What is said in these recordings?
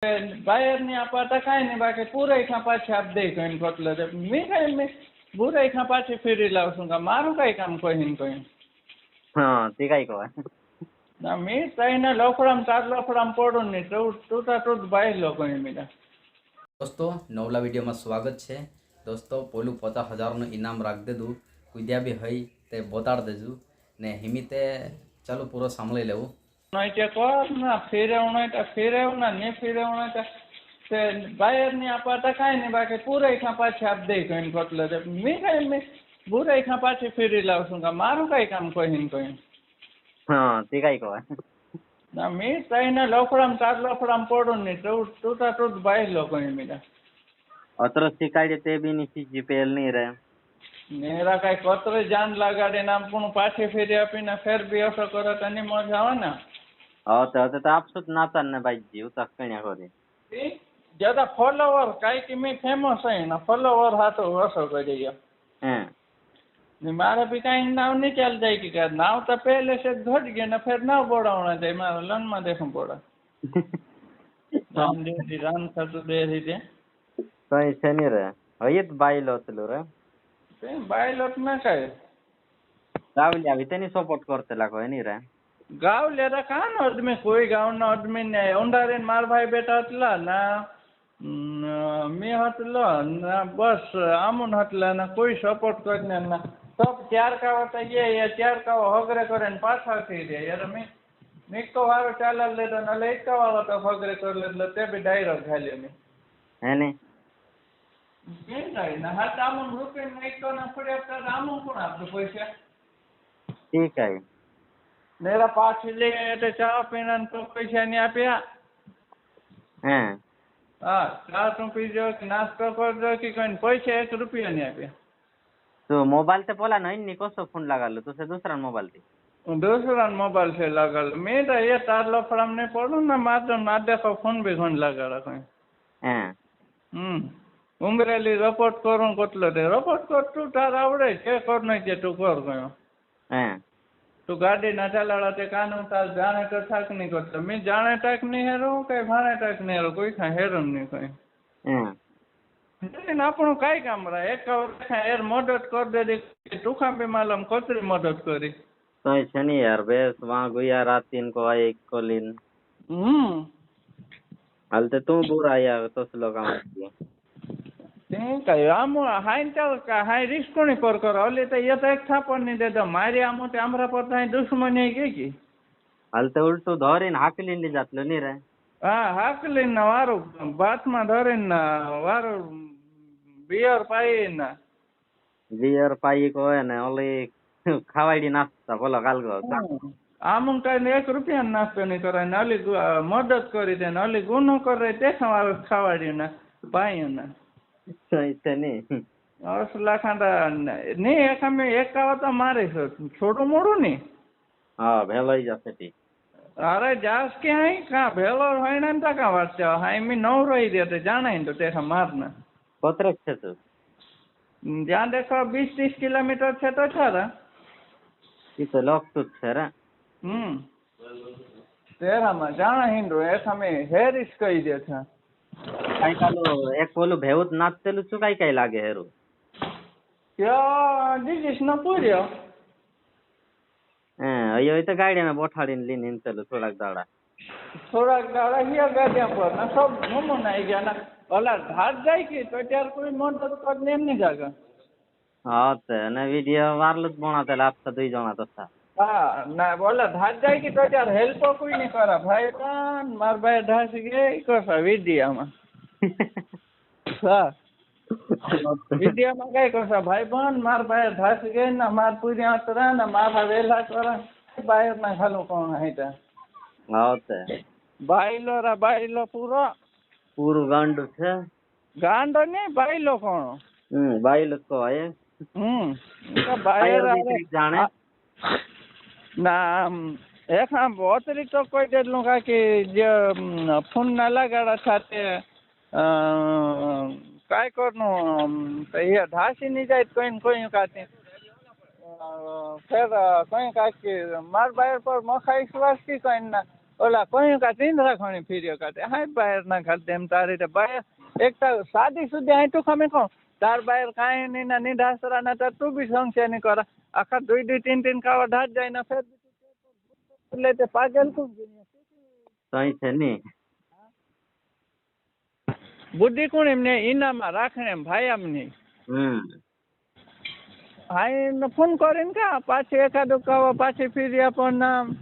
बाहेर आता काय नाही बाकी पुरायखा पाછી આપ દઈ કઈ કોટલે મેં કઈ મેં પુરાયખા પાછી ફેરી લાવશું કા મારું કઈ કામ કોઈ ને કોઈ હા તે કઈ કહેવાય ના મેં તઈને લફડામ ચાર લફડામ પડું નહીં તૂટા તૂટ બાઈ લો કોઈ મીરા દોસ્તો નવલા વિડીયોમાં સ્વાગત છે દોસ્તો પોલું 50,000નું ઇનામ રાખ દીધું કુદ્યા બી હઈ તે બતાડ દેજો ને હિમિતે ચાલો પૂરો સાંભળી લેવું નહીં તે કર ના ફેરવના ને ફેરવના તે બાહેર ની આપતા કાંઈ નહીં બાકી પુરાયખા પાછી આપ દઈ કઈ કોટલે મેં કઈ મેં પુરાયખા પાછી ફેરી લાવશું કા મારું કઈ કામ કોઈ ને કોઈ હા તે કઈ કહેવાય ના મેં તઈને લફડામ ચાર લફડામ પડું નહીં તૂટા તૂટ બાઈ લો કોઈ મીરા અત્ર શીખાડે તે બી ની સીજી પહેલ નહીં રહે મેરા કઈ કતરે જાન લગાડીને આમ પણ પાછી ફેરી આપીને ફેર બી અસર કરે તો એની મજા આવે ને હવે તો આપશું જ નાતા ને ભાઈ જીવ તક કણ્યા કરી જ્યાદા ફોલોવર કાંઈ કે મેં ફેમસ હઈ ને ફોલોવર હાથો અસર કરી ગયો હે ને મારે બી કાંઈ નાવ નહીં ચાલ જાય કે નાવ તો પહેલે છે ઘટ ગયા ને ફેર નાવ બોડાવણા જાય મારે લનમાં દેખું પડે રામ થતું બે રીતે કઈ છે નહીં રે હવે જ બાઈ લો પેલું રે બાયલોટ ના કઈ રાવલી આવી તેની સપોર્ટ કરતે લાગો એની રે ગાવ લેરા કાનો અદમી કોઈ ગાવનો અદમી ને ઉંડારીને માર ભાઈ બેટા હતલા ના મેં હતલો ના બસ આમુન હતલા ના કોઈ સપોર્ટ કરીને ના સબ ચાર કાવા તો એ ચાર કાવા હગરે કરે ને પાછા થઈ રહે યાર મેં નિકો વારો ચાલા લેતો ને એક વાળો તો હગરે કરી એટલે તે બી ડાયરેક્ટ ખાલી મેં હે ને કેમ થાય ને હા આમુન રૂપિયા નહીં તો ના પડે તો આમુન કોણ આપતું પૈસા ઠીક હે મેરા પાછી લે એટલે ચા પીના તો પૈસા નહીં આપ્યા હે હા ચા તું પીજો કે નાસ્તો કરજો કે કઈ પૈસા 1 રૂપિયા નહીં આપ્યા તો મોબાઈલ તે પોલા નહીં ની કોસો ફોન લગાડલો તો સે દૂસરા મોબાઈલ થી दूसरा मोबाइल से लगा मैं तो ये तार लफड़ाम नहीं पड़ू ना मात्र ना देखो फोन भी घन लगा कहीं હે उमरेली रिपोर्ट करूँ कोटलो ते रिपोर्ट कर तू तार आवड़े के कर नहीं के तू कर गयो હે तू गाड़ी ना चलाड़ा ते कानून तार जाने तो थाक नहीं करता मैं जाने तक नहीं हेरू कई भाने तक नहीं हेरू कोई खा हेरू नहीं कहीं હે लेकिन આપણું કાઈ કામ રહે એક યાર મદદ કર દે ટૂંકા બી માલમ કતરી મદદ કરી તો છે નહીં યાર બેસ વહાં ગયા રાતીન को आए एक को लीन हालते तू बुरा यार तो लोग काम किए કઈ આમ હાઈ ચાલ હાઈ રિસ્ક કોની પર કરો ઓલી તો એ તો એક થાપણ નહીં દેતો મારી આમ આમરા પર તો દુશ્મની ગઈ કી હાલતે ઉલટું ધોરીને હાકલીને લઈ જાતલો નહીં રે હા હાકલીને વારું ભાતમાં ધરીને વારું બિયર પાઈને બિયર પાઈ કો ને ઓલી ખાવાડી નાસ્તા બોલો કાલગો આમ કઈ 1 રૂપિયા નાસ્તો નહીં કરે ને ઓલી મદદ કરી દે ને ઓલી ગુનો કરે તે ખાવાડી ને પાઈ ને નહીં લાખાંડા નહીં એક અમે એક આવા તો મારે છોટું મોડું નહીં હા ભેલો જશે ઠીક અરે જાસ કે હાઈ કા ભેલો હોય ને તો કા વાત છે હાઈ મી નવ રહી દે તો જાણે તો તે માર ને કોતરક છે તું જ્યાં દેખો 20-30 કિલોમીટર છે તો છારા એ તો લોકતું જ છે રે તેરામાં જાણે હિન્દુ એક અમે હેરીસ કહી દે છે કઈ કાલો એક ઓલું ભેવું નાચતેલું શું કઈ કઈ લાગે હેરું ત્યાં દીજીશ ન પૂર્યો હે અહીંયા તો ગાડીમાં બોઠાડીને લઈને હિંચેલું થોડાક દાડા હિયા ગાડિયા પર ને સબ મમન આવી ગયા ને ઓલા ઘાટ જાય કે તો ત્યારે કોઈ મદદ કરીને એમ નહીં જાગે હા તે અને વિડીયો વારલું જ ભણાતેલા આપતા 2 જણા તો હા ના ઓલા ઘાટ જાય કે તો ત્યારે હેલ્પ કોઈ નહીં કરે ભાઈ કાન માર ભાઈ ઢાસી ગઈ કરશે વિડીયામાં હા વિડીયામાં કઈ કરશે ભાઈ બન માર ભાઈ ઢાસી ગઈ ને માર પૂર્યા ઉતરા ને મારા વેલા કરે બહાર ના ખાલું કોણ હાઈતા હા તે બાઈલો પૂરું ગાંડું છે ગાંડો નહીં બાઈલો કોણ બાઈલો તો આયે જાણે ના એક આમ અતિરિક્ત કોઈ જેટલું કાકી જે ફોન ના લગાડા સાથે કાંઈ કરનું એ ઢાસી નહીં જાય કોઈ કાંઈ ફેર કઈ કાંઈ માર બાયર પર મખા વિશ્વાસ કી કઈ ના ઓલા કોઈ કા તીંધરા ખણી ફીર્યો કાતે હાય બહાર ના ખાતે એમ તારી રીતે બહાર એક તો શાદી સુધી અહીં તું ખમે કહું તાર બહાર કાંઈ નહીં ના નિધાસરા ના તાર તું બી સંશય નહીં કરા આખા દુઈ દુઈ તીન ખાવા ઢાટ જાય ને ફેર એટલે તે પાગલ તું સહી છે ની બુદ્ધિ કોણ એમને ઈનામાં રાખે એમ ભાઈ આમ નહીં હા ફોન કરીને કા પાછી એકાદું કહો પાછી ફીરી આપો નામ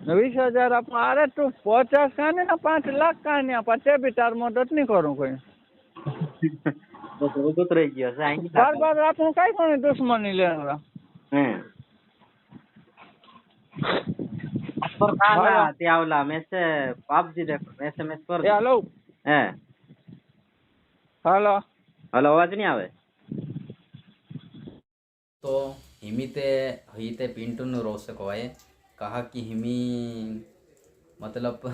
20,000 આપો અરે તું 50 કાને ના 5 લાખ કાને આપા તે બી તાર મદદ નહીં કરું કોઈ તો રહી ગયો છે અહીં બાર આપણું કઈ કોની દુશ્મની લેવા પર કાના ત્યાં ઓલા મેસે પાપજી દેખો SMS પર હેલો હે હાલો હાલો અવાજ નહીં આવે तो हिमीते हईते पिंटू नु रोसे कोए कहा कि हिमी मतलब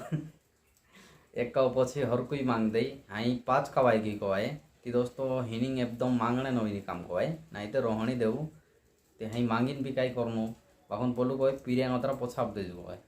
एक का पछी हर कोई मांग दे हाई 5 कवाई की कोए कि दोस्तों हिनिंग एकदम मांगणे नो काम कोए नहीं तो रोहणी देऊ ते हाई मांगीन भी काई करनो बाखन पोलू कोए पीरिया नतरा पोछाप दे जो कोए